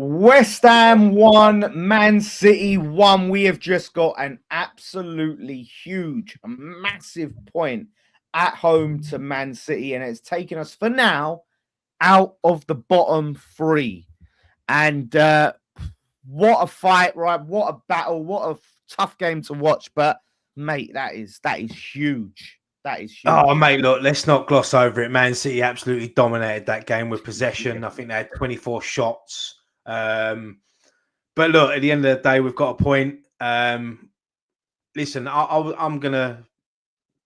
West Ham 1, Man City 1. We have just got an absolutely huge, massive point at home to Man City, and it's taken us for now out of the bottom three. And what a fight, right? What a battle, what a tough game to watch. But mate, that is huge. That is huge. Oh, mate, look, let's not gloss over it. Man City absolutely dominated that game with possession. I think they had 24 shots. But look, at the end of the day, we've got a point. Listen, I'm going to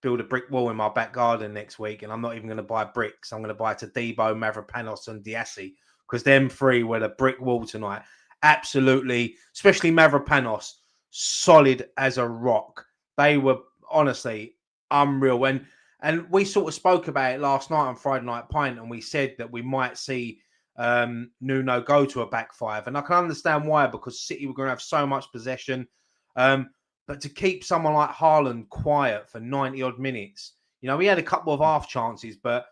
build a brick wall in my back garden next week, and I'm not even going to buy bricks. I'm going to buy Tadibo, Mavropanos, and Diassi, because them three were the brick wall tonight. Absolutely, especially Mavropanos, solid as a rock. They were honestly unreal. And we sort of spoke about it last night on Friday Night Pint, and we said that we might see Nuno go to a back five. And I can understand why, because City were going to have so much possession. But to keep someone like Haaland quiet for 90-odd minutes, you know, we had a couple of half chances, but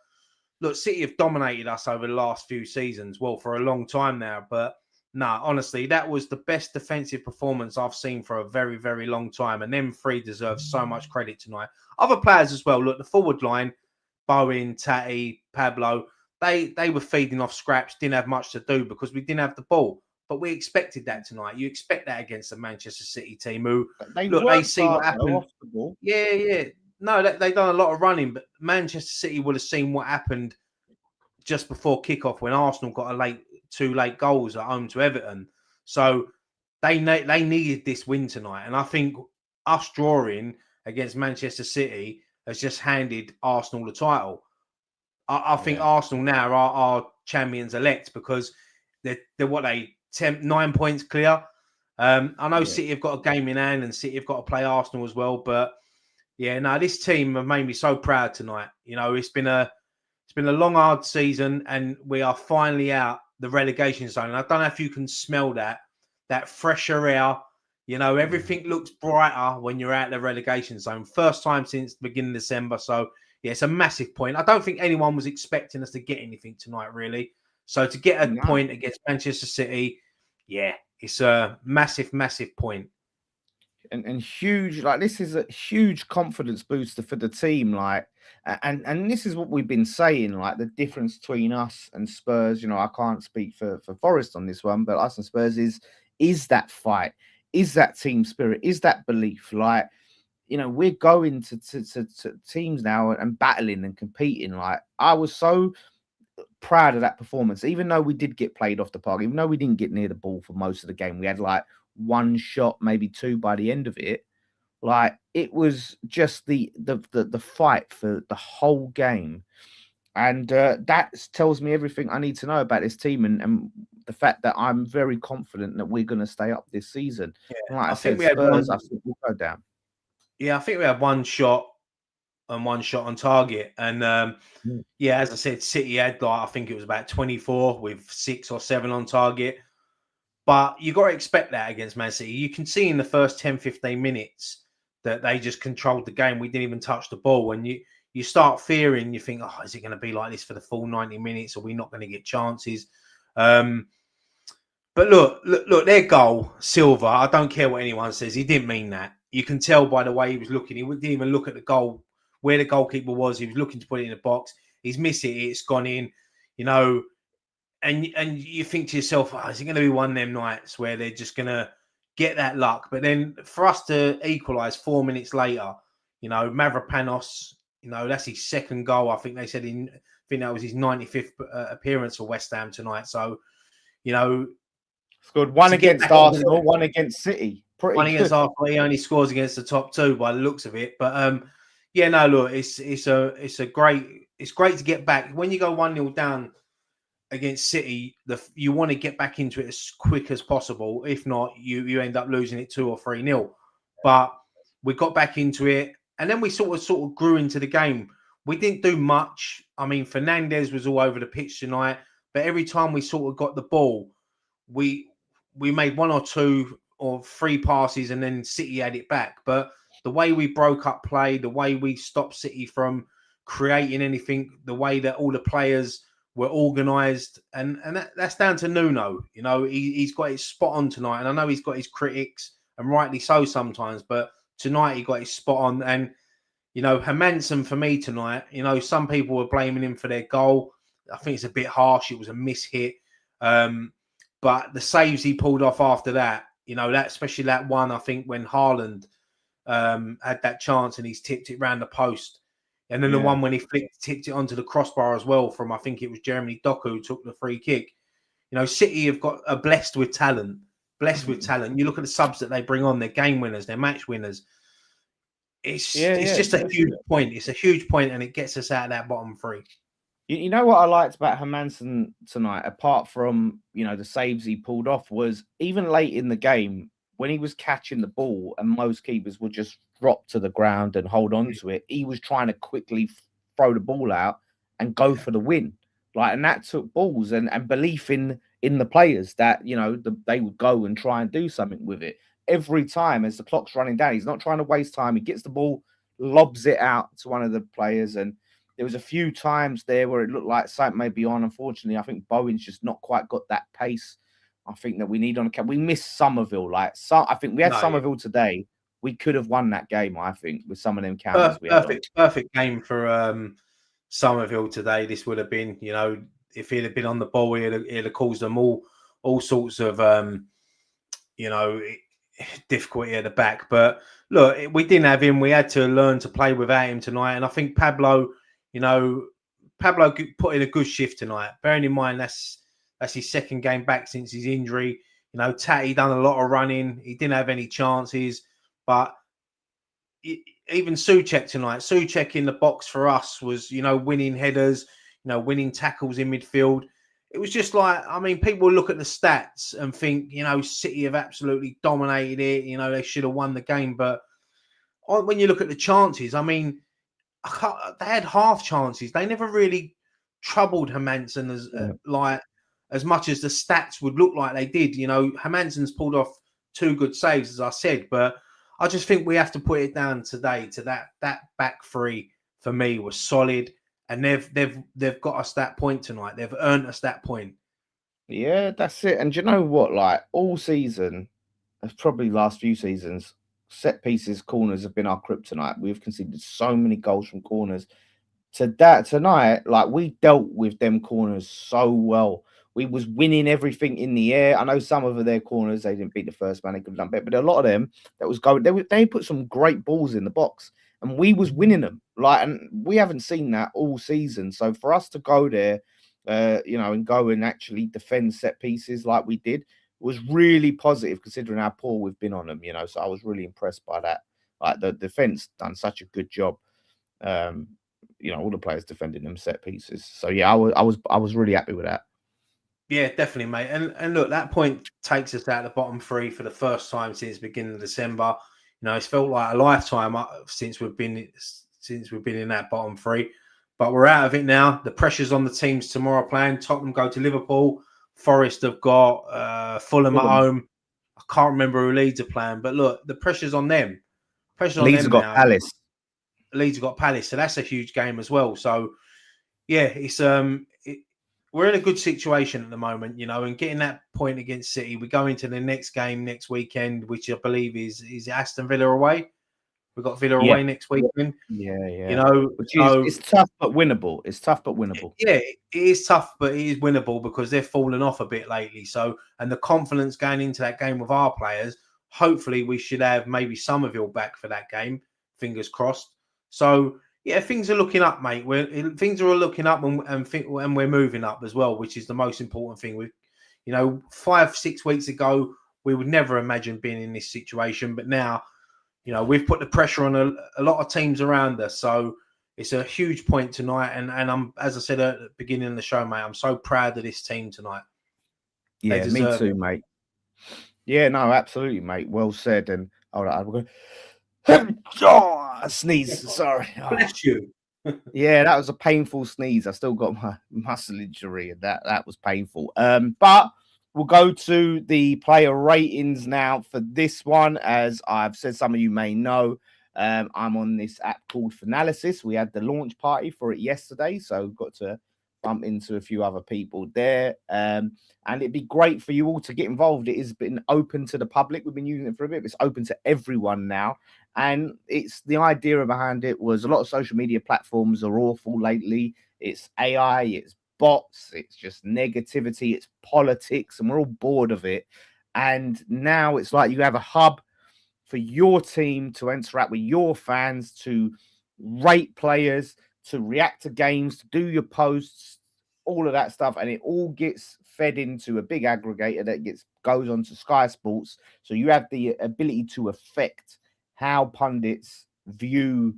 look, City have dominated us over the last few seasons, well, for a long time now. But no, honestly, that was the best defensive performance I've seen for a very, very long time. And them three deserve so much credit tonight. Other players as well. Look, the forward line, Bowen, Tati, Pablo, they were feeding off scraps, didn't have much to do because we didn't have the ball. But we expected that tonight. You expect that against the Manchester City team who, they see what happened. The yeah. No, they done a lot of running, but Manchester City would have seen what happened just before kickoff when Arsenal got two late goals at home to Everton. So they needed this win tonight. And I think us drawing against Manchester City has just handed Arsenal the title. I think Arsenal now are champions elect because they're 9 points clear. I know City have got a game in hand and City have got to play Arsenal as well. But yeah, no, this team have made me so proud tonight. You know, it's been a long, hard season, and we are finally out the relegation zone. And I don't know if you can smell that fresher air. You know, everything looks brighter when you're out the relegation zone. First time since the beginning of December. So, yeah, it's a massive point. I don't think anyone was expecting us to get anything tonight, really. So to get a point against Manchester City, yeah, it's a massive, massive point. And huge, like, this is a huge confidence booster for the team, like, and this is what we've been saying, like, the difference between us and Spurs. You know, I can't speak for Forest on this one, but us and Spurs is that fight, is that team spirit, is that belief. Like, you know, we're going to teams now and battling and competing. Like, I was so proud of that performance, even though we did get played off the park, even though we didn't get near the ball for most of the game. We had like one shot, maybe two by the end of it. Like, it was just the fight for the whole game. And that tells me everything I need to know about this team and the fact that I'm very confident that we're going to stay up this season. Yeah, like I said, Spurs, I think we'll go down. Yeah, I think we had one shot on target. And as I said, City had, I think it was about 24 with 6 or 7 on target. But you got to expect that against Man City. You can see in the first 10, 15 minutes that they just controlled the game. We didn't even touch the ball. When you start fearing, you think, oh, is it going to be like this for the full 90 minutes? Are we not going to get chances? But look, their goal, Silva, I don't care what anyone says. He didn't mean that. You can tell by the way he was looking. He didn't even look at the goal, where the goalkeeper was. He was looking to put it in the box. He's missed it. It's gone in, you know. And you think to yourself, oh, is it going to be one of them nights where they're just going to get that luck? But then for us to equalise 4 minutes later, you know, Mavropanos, you know, that's his second goal. I think they said I think that was his 95th appearance for West Ham tonight. So, you know, scored one against Arsenal, one against City. One against Arsenal. He only scores against the top two by the looks of it. But yeah, no, look, it's great to get back when you go 1-0 down against City. You want to get back into it as quick as possible. If not, you end up losing it 2 or 3-0. But we got back into it, and then we sort of grew into the game. We didn't do much. I mean, Fernandez was all over the pitch tonight, but every time we sort of got the ball, we made 1 or 2 or 3 passes, and then City had it back. But the way we broke up play, the way we stopped City from creating anything, the way that all the players We're organised, and that's down to Nuno. You know, he's got it spot on tonight, and I know he's got his critics, and rightly so sometimes. But tonight he got his spot on, and you know, Hermansen for me tonight. You know, some people were blaming him for their goal. I think it's a bit harsh. It was a mishit, but the saves he pulled off after that, you know, that especially that one, I think when Haaland had that chance and he's tipped it round the post. And then the one when he tipped it onto the crossbar as well from, I think it was Jeremy Doku who took the free kick. You know, City are blessed with talent. Blessed with talent. You look at the subs that they bring on, they're game winners, they're match winners. It's just a huge point. It's a huge point, and it gets us out of that bottom three. You know what I liked about Hermansen tonight, apart from, you know, the saves he pulled off, was even late in the game when he was catching the ball and most keepers would just drop to the ground and hold on to it. He was trying to quickly throw the ball out and go for the win. Like, and that took balls and belief in the players that, you know, they would go and try and do something with it. Every time as the clock's running down, he's not trying to waste time. He gets the ball, lobs it out to one of the players, and there was a few times there where it looked like something may be on. Unfortunately, I think Bowen's just not quite got that pace. I think that we need on account. We missed Somerville. I think we had Somerville today. We could have won that game, I think, with some of them counters we had on. Perfect game for Somerville today. This would have been, you know, if he'd have been on the ball, he'd have caused them all sorts of, you know, difficulty at the back. But look, we didn't have him. We had to learn to play without him tonight. And I think Pablo put in a good shift tonight. Bearing in mind that's his second game back since his injury. You know, Tatty done a lot of running. He didn't have any chances. But even Souček tonight, Souček in the box for us was, you know, winning headers, you know, winning tackles in midfield. It was just like, I mean, people look at the stats and think, you know, City have absolutely dominated it. You know, they should have won the game. But when you look at the chances, I mean, they had half chances. They never really troubled Hermansen as much as the stats would look like they did. You know, Hermansen's pulled off 2 good saves, as I said, but I just think we have to put it down today to that back three for me was solid, and they've got us that point tonight. They've earned us that point. Yeah, that's it. And do you know what? Like all season, probably last few seasons, set pieces, corners have been our kryptonite. We've conceded so many goals from corners. Tonight, like we dealt with them corners so well. We was winning everything in the air. I know some of their corners, they didn't beat the first man, they could have done better, but a lot of them that was going, they put some great balls in the box and we was winning them. Like, and we haven't seen that all season. So for us to go there, you know, and go and actually defend set pieces like we did was really positive considering how poor we've been on them, you know. So I was really impressed by that. Like the defense done such a good job. You know, all the players defending them set pieces. So yeah, I was really happy with that. Yeah, definitely, mate. And look, that point takes us out of the bottom three for the first time since the beginning of December. You know, it's felt like a lifetime since we've been in that bottom three. But we're out of it now. The pressure's on the teams tomorrow playing. Tottenham go to Liverpool. Forest have got Fulham at home. I can't remember who Leeds are playing, but look, the pressure's on them. Leeds have got Palace. Leeds have got Palace, so that's a huge game as well. So yeah, it's we're in a good situation at the moment, you know, and getting that point against City. We go into the next game next weekend, which I believe is Aston Villa away. We've got Villa away next weekend. Yeah. You know, it's tough but winnable. It's tough but winnable. Yeah, it is tough, but it is winnable because they've fallen off a bit lately. So, and the confidence going into that game with our players, hopefully we should have maybe Somerville back for that game. Fingers crossed. So, yeah, things are looking up, mate. Things are all looking up, and we're moving up as well, which is the most important thing. We, you know, 5-6 weeks ago, we would never imagine being in this situation, but now, you know, we've put the pressure on a lot of teams around us. So it's a huge point tonight, and I'm, as I said at the beginning of the show, mate, I'm so proud of this team tonight. Yeah, me too, mate. Yeah, no, absolutely, mate. Well said. And all right, we're going. I sneezed. Sorry. Bless you. Yeah, that was a painful sneeze. I still got my muscle injury, and that was painful. But we'll go to the player ratings now for this one. As I've said, some of you may know, I'm on this app called Finalysis. We had the launch party for it yesterday, so we've got to bump into a few other people there. And it'd be great for you all to get involved. It has been open to the public. We've been using it for a bit. It's open to everyone now. And it's the idea behind it was a lot of social media platforms are awful lately. It's AI, it's bots, it's just negativity, it's politics, and we're all bored of it. And now it's like you have a hub for your team to interact with your fans, to rate players, to react to games, to do your posts, all of that stuff, and it all gets fed into a big aggregator that goes on to Sky Sports. So you have the ability to affect how pundits view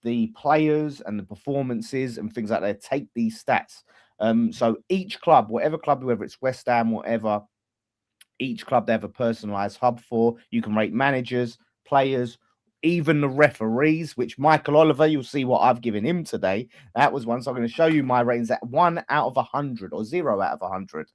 the players and the performances and things like that. Take these stats. So each club, whatever club, whether it's West Ham, whatever, each club they have a personalized hub for. You can rate managers, players, even the referees, which Michael Oliver, you'll see what I've given him today. That was one. So I'm going to show you my ratings at 1 out of 100 or 0 out of 100.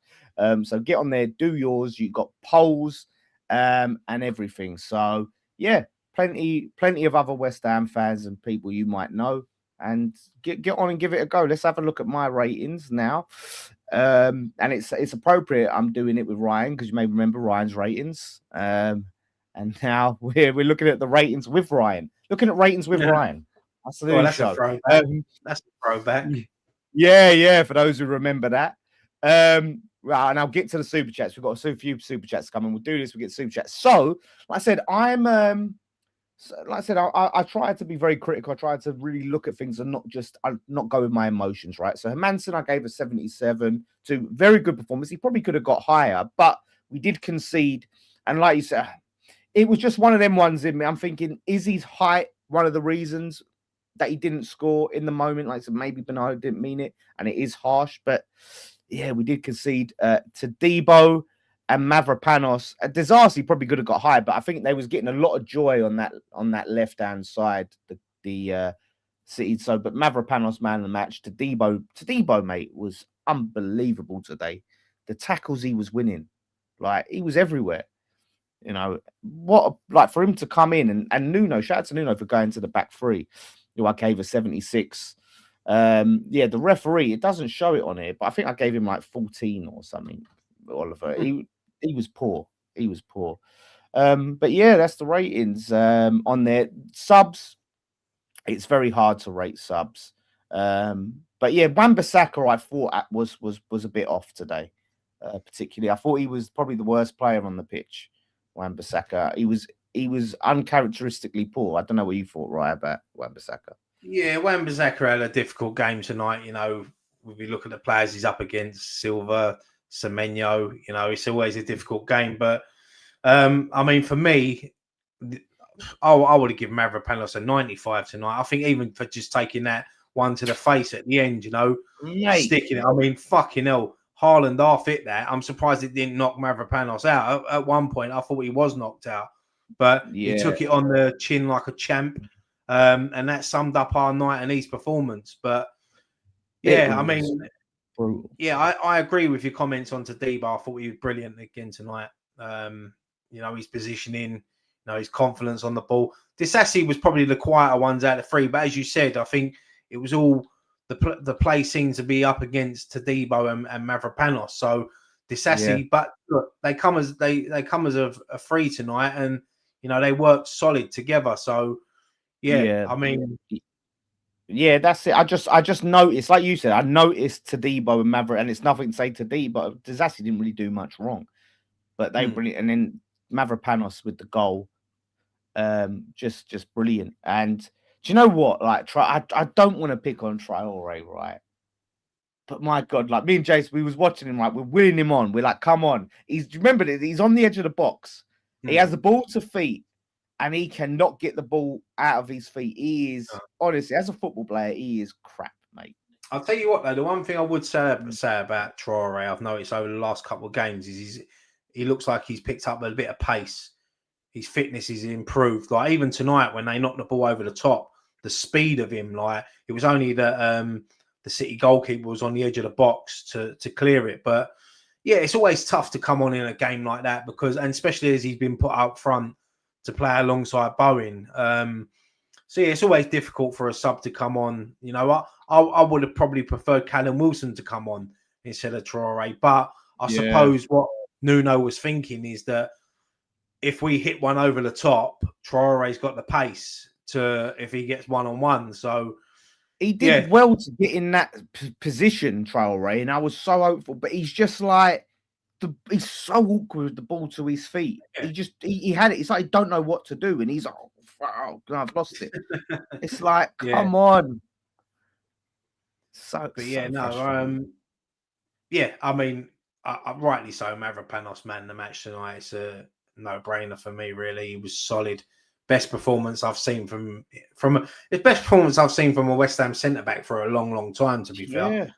So get on there, do yours. You've got polls and everything. So yeah, plenty of other West Ham fans and people you might know. And get on and give it a go. Let's have a look at my ratings now. And it's appropriate. I'm doing it with Ryan because you may remember Ryan's ratings. And now we're looking at the ratings with Ryan. Looking at ratings with Ryan. That's the new show. A throwback. That's a throwback. Yeah. For those who remember that. Right, and I'll get to the super chats. We've got a few super chats coming. We'll do this. We get super chats. So, like I said, I try to be very critical. I try to really look at things and not go with my emotions, right? So Hermansen, I gave a 77 to very good performance. He probably could have got higher, but we did concede. And like you said, it was just one of them ones in me. I'm thinking, is his height one of the reasons that he didn't score in the moment? Like I said, maybe Bernardo didn't mean it, and it is harsh, but yeah, we did concede to Debo and Mavropanos. Disasi probably could have got high, but I think they was getting a lot of joy on that left-hand side, the City. So, but Mavropanos, man of the match. To Debo, mate, was unbelievable today. The tackles he was winning, like he was everywhere. You know what? Like for him to come in and Nuno, shout out to Nuno for going to the back three, who I gave a 76. Yeah, the referee, it doesn't show it on here, but I think I gave him like 14 or something. Oliver, he was poor. He was poor. But yeah, that's the ratings on there. Subs, it's very hard to rate subs. But yeah, Wan-Bissaka I thought was a bit off today. Particularly, I thought he was probably the worst player on the pitch. Wan-Bissaka, he was uncharacteristically poor. I don't know what you thought, Ryan, about Wan-Bissaka. Yeah, Wan-Bissaka had a difficult game tonight. You know, if we look at the players he's up against, Silva, Semenyo, you know, it's always a difficult game. But I mean, for me, I would have given Mavropanos a 95 tonight. I think even for just taking that one to the face at the end, you know, sticking it. I mean, fucking hell, Haaland half hit that. I'm surprised it didn't knock Mavropanos out. At one point, I thought he was knocked out, but he took it on the chin like a champ. And that summed up our night and East performance. But yeah, I mean, brutal. Yeah, I agree with your comments on Tadibo. I thought he was brilliant again tonight. You know, his positioning, you know, his confidence on the ball. Disasi was probably the quieter ones out of the three. But as you said, I think it was all the play seemed to be up against Tadibo and Mavropanos. So Disasi, but look, they come as a free tonight, and you know they worked solid together. So. Yeah, I mean, yeah, that's it. I just noticed, like you said, I noticed Tadibo and Maverick, and it's nothing to say to Tadibo. Disasi didn't really do much wrong, but they brilliant. And then Mavropanos with the goal, just brilliant. And do you know what? Like, I don't want to pick on Traore, right? But my God, like me and Jason, we was watching him, right? We're winning him on. We're like, come on. Remember, he's on the edge of the box. He has the ball to feet. And he cannot get the ball out of his feet. He is, honestly, as a football player, he is crap, mate. I'll tell you what, though, the one thing I would say about Traore, I've noticed over the last couple of games, is he looks like he's picked up a bit of pace. His fitness is improved. Like, even tonight, when they knocked the ball over the top, the speed of him, like, it was only that the City goalkeeper was on the edge of the box to clear it. But, yeah, it's always tough to come on in a game like that because, and especially as he's been put out front, to play alongside Bowen. So yeah, it's always difficult for a sub to come on. You know, I would have probably preferred Callum Wilson to come on instead of Traore. But I Yeah. suppose what Nuno was thinking is that if we hit one over the top, Traore's got the pace to if he gets one-on-one. So He did yeah, well to get in that position, Traore, and I was so hopeful. But he's just like he's so awkward with the ball to his feet. yeah. He had it. It's like he don't know what to do, and he's like, oh, I've lost it. It's like, Yeah. come on. But yeah, So no, frustrating. yeah, I mean, rightly so. Mavropanos man the match tonight. It's a no-brainer for me. Really, he was solid. Best performance I've seen from his best performance I've seen from a West Ham centre back for a long, long time. To be fair, Yeah,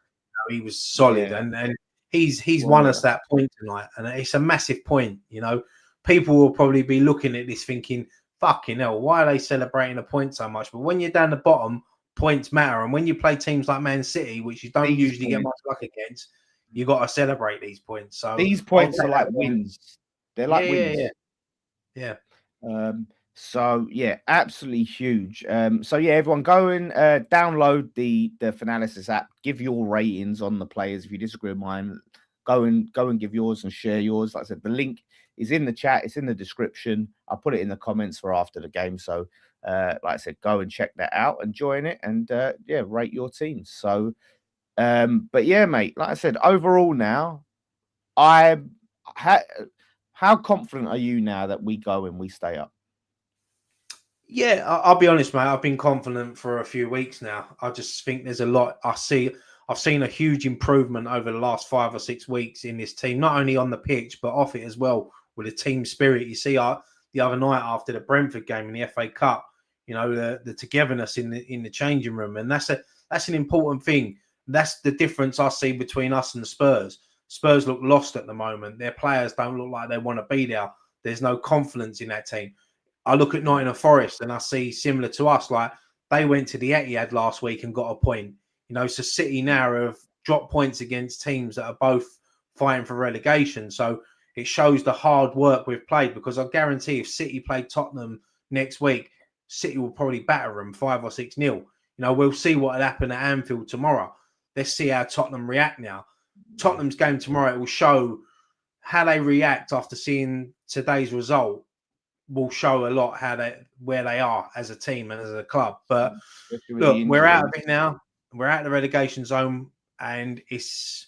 he was solid, yeah. and he's Well, won yeah. us that point tonight, and it's a massive point. You know, people will probably be looking at this thinking, "Fucking hell, why are they celebrating a point so much?" But when you're down the bottom, points matter, and when you play teams like Man City, which you don't These usually get points, much luck against, you got to celebrate these points. So these I'll points take are like that. wins. They're Yeah, like yeah, yeah, wins. yeah. So yeah, absolutely huge. So yeah, everyone go and download the Finalysis app. Give your ratings on the players. If you disagree with mine, go and give yours and share yours. Like I said, the link is in the chat. It's in the description. I'll put it in the comments for after the game. So like I said, go and check that out and join it, and yeah, rate your teams. So but yeah, mate, like I said, overall now, I how confident are you now that we go and we stay up? Yeah, I'll be honest, mate. I've been confident for a few weeks now. I just think there's a lot. I've seen a huge improvement over the last 5 or 6 weeks in this team, not only on the pitch but off it as well, with the team spirit. You see, the other night after the Brentford game in the FA Cup, you know, the togetherness in the changing room, and that's an important thing. That's the difference I see between us and the Spurs. Spurs look lost at the moment. Their players don't look like they want to be there. There's no confidence in that team. I look at Nottingham Forest and I see similar to us, like they went to the Etihad last week and got a point. You know, so City now have dropped points against teams that are both fighting for relegation. So it shows the hard work we've played, because I guarantee if City play Tottenham next week, City will probably batter them 5 or 6-0. You know, we'll see what will happen at Anfield tomorrow. Let's see how Tottenham react now. Tottenham's game tomorrow, it will show how they react after seeing today's result. Will show a lot where they are as a team and as a club. But Especially with the look, we're out of injuries. it now. We're out of the relegation zone, and it's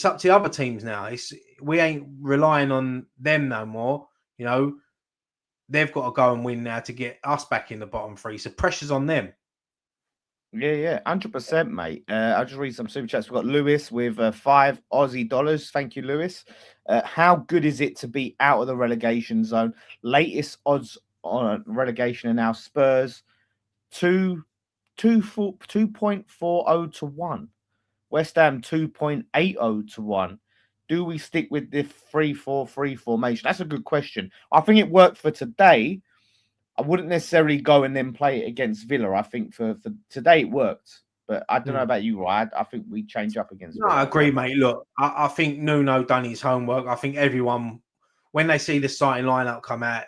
up to the other teams now. We ain't relying on them no more. You know, they've got to go and win now to get us back in the bottom three. So pressure's on them. Yeah, 100%, mate. I'll just read some super chats. We've got Lewis with $5 Aussie. Thank you, Lewis. How good is it to be out of the relegation zone? Latest odds on relegation are now Spurs 2.40 to 1. West Ham 2.80 to 1. Do we stick with the 3-4-3 formation? That's a good question. I think it worked for today. I wouldn't necessarily go and then play it against Villa. I think for today it worked, but I don't know about you, right? I think we change up against No, Villa. I I don't know agree, about mate. Look, I think Nuno done his homework. I think everyone, when they see the starting lineup come out,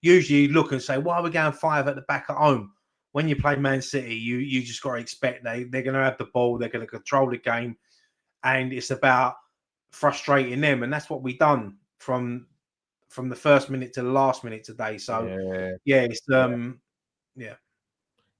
usually look and say, "Why are we going 5 at the back at home?" When you play Man City, you just got to expect they're going to have the ball, they're going to control the game, and it's about frustrating them, and that's what we done from the first minute to the last minute today. So yeah, it's yeah.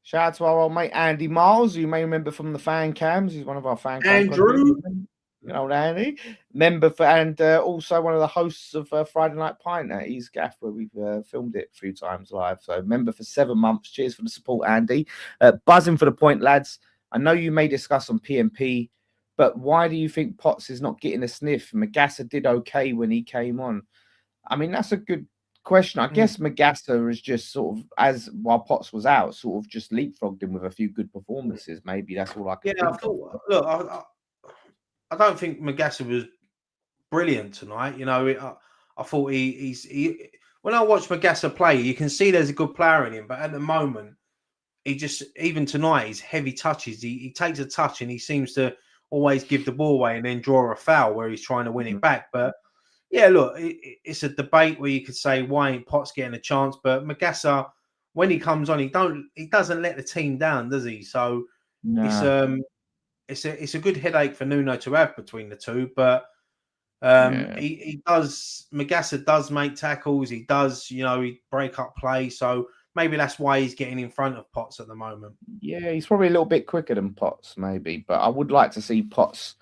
Shout out to our old mate Andy Miles, who you may remember from the fan cams. He's one of our fan cam Andrew. contributors. You know, Andy, member for, and also one of the hosts of Friday Night Pint at East Gaff, where we've filmed it a few times live. So, member for 7 months. Cheers for the support, Andy. Buzzing for the point, lads. I know you may discuss on PMP, but why do you think Potts is not getting a sniff? Magassa did okay when he came on. I mean, that's a good question. I guess Magassa is just sort of, as while Potts was out, sort of just leapfrogged him with a few good performances. Maybe that's all I can Yeah, I think of. thought. Look, I don't think Magassa was brilliant tonight. You know, I thought he when I watch Magassa play, you can see there's a good player in him, but at the moment, he just, even tonight, his heavy touches. He takes a touch and he seems to always give the ball away and then draw a foul where he's trying to win it back. But yeah, look, it's a debate where you could say, why ain't Potts getting a chance? But Magassa, when he comes on, he doesn't let the team down, does he? So it's No, it's a good headache for Nuno to have between the two, but yeah. he does. Magassa does make tackles. He does, he break up play. So maybe that's why he's getting in front of Potts at the moment. Yeah, he's probably a little bit quicker than Potts, maybe, but I would like to see Potts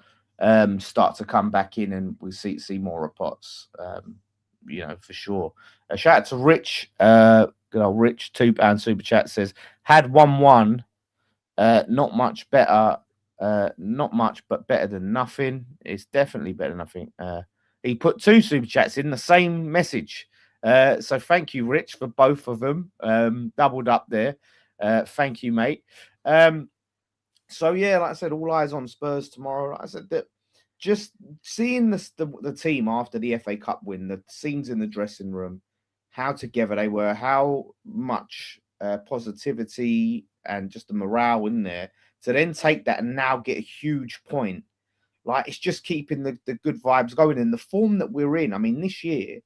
start to come back in, and we see more of Potts. For sure. A shout out to Rich. Good old Rich, £2 super chat says had 1-1. Not much better. Not much, but better than nothing. It's definitely better than nothing. He put 2 super chats in the same message. So thank you, Rich, for both of them. Doubled up there. Thank you, mate. So yeah, like I said, all eyes on Spurs tomorrow. Like I said that just seeing the team after the FA Cup win, the scenes in the dressing room, how together they were, how much positivity and just the morale in there to then take that and now get a huge point. Like it's just keeping the good vibes going in the form that we're in. I mean, this year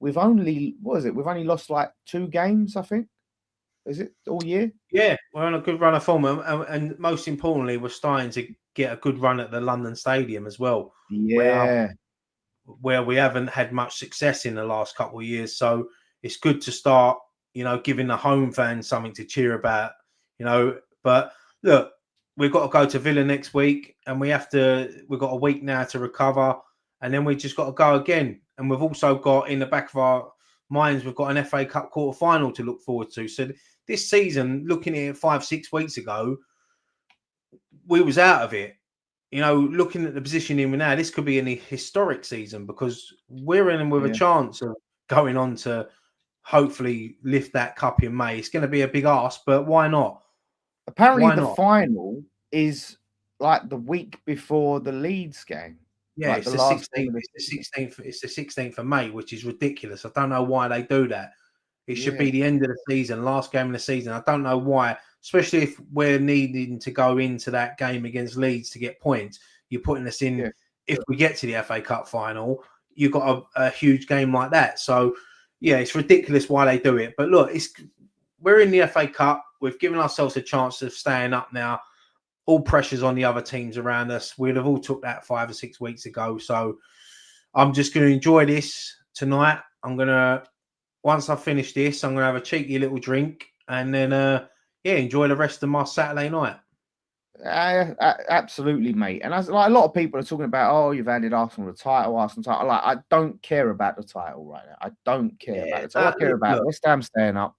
we've only we've only lost like 2 games, I think. Is it all year? Yeah, we're on a good run of form, and most importantly, we're starting to get a good run at the London Stadium as well, where Yeah. we haven't had much success in the last couple of years. So it's good to start, giving the home fans something to cheer about, But look, we've got to go to Villa next week, and we've got a week now to recover, and then we just got to go again. And we've also got in the back of our minds, we've got an FA Cup quarter final to look forward to. So this season, looking at it 5-6 weeks ago, we was out of it. Looking at the position in now, this could be a historic season because we're in with a chance of going on to hopefully lift that cup in May. It's going to be a big ask, but why not? Apparently, Why the not? final is like the week before the Leeds game. Yeah, Like it's the the last 16th. game of the It's the 16th. It's the 16th of May, which is ridiculous. I don't know why they do that. It should be the end of the season, last game of the season. I don't know why, especially if we're needing to go into that game against Leeds to get points. You're putting us in. Yeah. If we get to the FA Cup final, you've got a huge game like that. So, yeah, it's ridiculous why they do it. But look, we're in the FA Cup. We've given ourselves a chance of staying up now. All pressures on the other teams around us. We'd have all took that 5 or 6 weeks ago. So I'm just going to enjoy this tonight. Once I finish this, I'm going to have a cheeky little drink and then, enjoy the rest of my Saturday night. Absolutely, mate. And as like a lot of people are talking about, oh, you've handed Arsenal the title, Like, I don't care about the title right now. I don't care about the title. I care about West Ham staying up,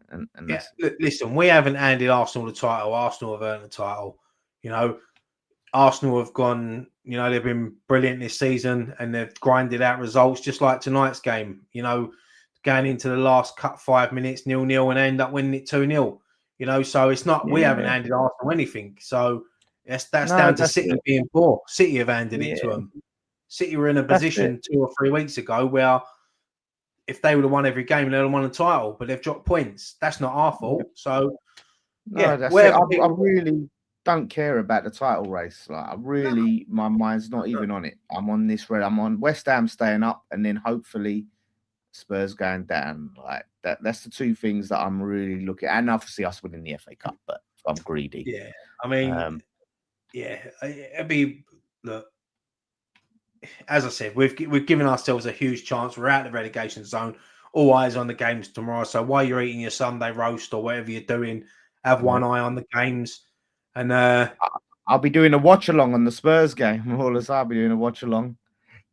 and that's it. Listen, we haven't handed Arsenal the title. Arsenal have earned the title. Arsenal have gone. They've been brilliant this season, and they've grinded out results just like tonight's game. Going into the last 5 minutes 0-0 and end up winning it 2-0. So it's not we haven't handed Arsenal anything. So that's down to City being poor. City have handed it to them. City were in a position 2 or 3 weeks ago where if they would have won every game, they'd have won the title, but they've dropped points. That's not our fault. So that's it. I really don't care about the title race. Like my mind's not even on it. I'm on this red. I'm on West Ham staying up, and then hopefully Spurs going down. Like that's the 2 things that I'm really looking at. And obviously us winning the FA Cup, but I'm greedy. Yeah. I mean, it'd be look. As I said, we've given ourselves a huge chance. We're out of the relegation zone. All eyes on the games tomorrow. So while you're eating your Sunday roast or whatever you're doing, have one eye on the games. And I'll be doing a watch along on the Spurs game. I'll be doing a watch along,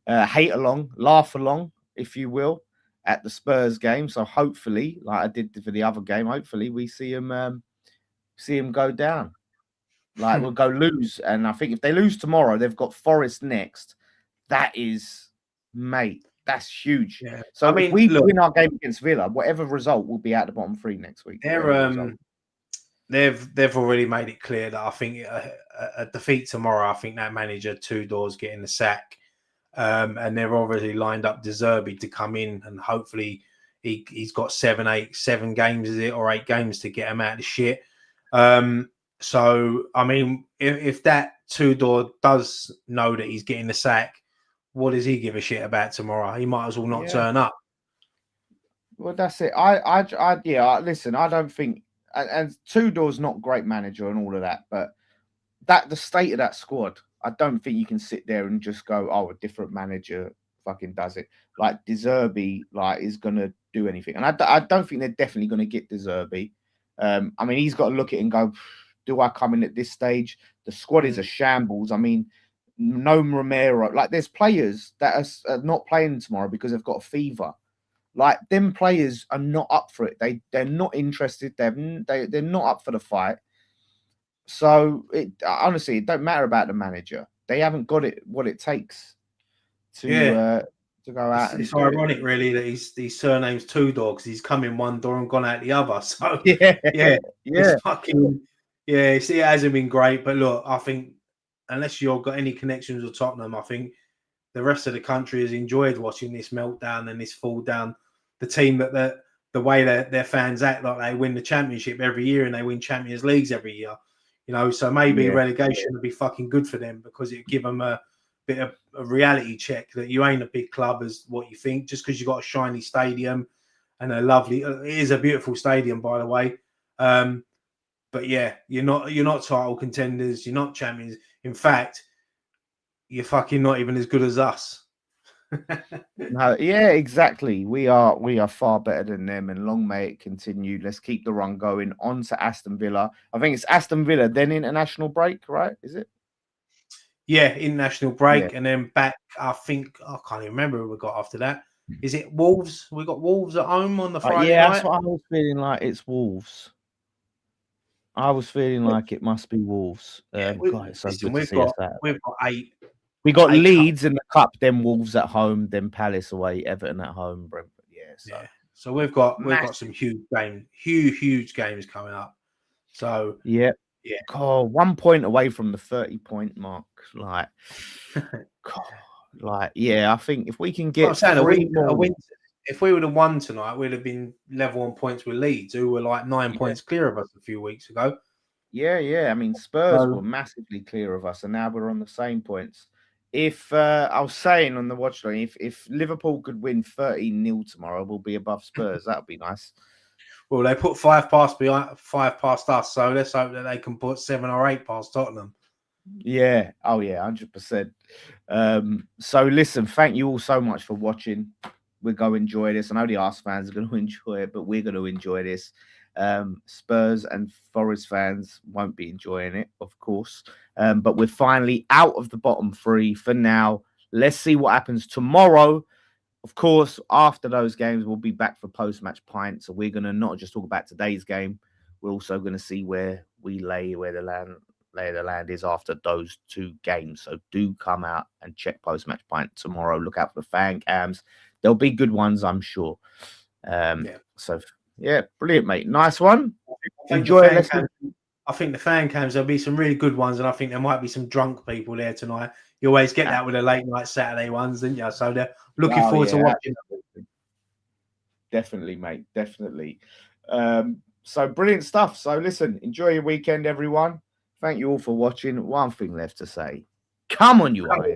hate along, laugh along, if you will, at the Spurs game. So hopefully, like I did for the other game, hopefully we see him go down. Like we'll go lose, and I think if they lose tomorrow, they've got Forest next. That is, mate, that's huge. Yeah. So if we win our game against Villa, whatever result, we'll be out the bottom 3 next week. They've already made it clear that I think a defeat tomorrow, I think that manager Tudor's getting the sack, and they're already lined up De Zerbi to come in, and hopefully he's got 7 games, is it, or 8 games to get him out of the shit. So I mean, if that Tudor does know that he's getting the sack, what does he give a shit about tomorrow? He might as well not turn up. Well, that's it. Listen, I don't think, and Tudor's not great manager and all of that, but that the state of that squad, I don't think you can sit there and just go, "Oh, a different manager fucking does it." Like De Zerbi, like is gonna do anything, and I don't think they're definitely gonna get De Zerbi. I mean, he's got to look at it and go, "Do I come in at this stage?" The squad is a Mm. shambles. I mean, no Romero. Like, there's players that are not playing tomorrow because they've got a fever. Like, them players are not up for it. They're not interested. They're not up for the fight. So it honestly, it don't matter about the manager. They haven't got it what it takes Yeah, to go out and it's do it. ironic, really, that his surname's Two Dogs. He's come in one door and gone out the other. So Yeah, yeah, it's yeah, fucking it hasn't been great. But look, I think unless you've got any connections with Tottenham, I think the rest of the country has enjoyed watching this meltdown and this fall down. The team that the way that their fans act like they win the championship every year and they win Champions Leagues every year. So maybe yeah, relegation would be fucking good for them because it'd give them a bit of a reality check that you ain't a big club as what you think, just because you've got a shiny stadium and a lovely, it is a beautiful stadium, by the way. But yeah, you're not title contenders, you're not champions. In fact, you're fucking not even as good as us. no, yeah, exactly. We are far better than them, and long may it continue. Let's keep the run going. On to Aston Villa. I think it's Aston Villa, then international break, right? Is it? Yeah, international Yeah. break and then back. I think I can't even remember who we got after that. Is it Wolves? We got Wolves at home on the Friday Yeah, that's night. what I was feeling like. It's Wolves. I was feeling like it must be Wolves. Yeah, God, it's so listen, good to see us out. we've got We got eight cup. Leeds in the cup, then Wolves at home, then Palace away, Everton at home, Brentford. Yeah, so Yeah, so we've got some massive. huge games coming up. So Yeah. yeah, God, 1 point away from the 30-point mark. Like, God, like, yeah, I think if we can what I'm get saying, three more, if we would have won tonight, we'd have been level on points with Leeds, who were like 9 points clear of us a few weeks ago. yeah. I mean, Spurs were So massively clear of us, and now we're on the same points. If I was saying on the watch line, if Liverpool could win 13-0 tomorrow, we'll be above Spurs. That would be nice. well, they put five past us. So let's hope that they can put 7 or 8 past Tottenham. Yeah. Oh, yeah, 100%. So listen, thank you all so much for watching. We're going to enjoy this. I know the Arsenal fans are going to enjoy it, but we're going to enjoy this. Spurs and Forest fans won't be enjoying it, of course. But we're finally out of the bottom three for now. Let's see what happens tomorrow. Of course, after those games, we'll be back for post-match pint. So we're going to not just talk about today's game. We're also going to see where we lay the land is after those two games. So do come out and check post-match pint tomorrow. Look out for the fan cams. There'll be good ones, I'm sure. So yeah, brilliant, mate. Nice one. Enjoy. I think the fan cams, there'll be some really good ones, and I think there might be some drunk people there tonight. You always get that with the late night Saturday ones, didn't you? So they're looking forward to watching. Definitely, mate. Definitely. So brilliant stuff. So listen, enjoy your weekend, everyone. Thank you all for watching. One thing left to say. Come on, you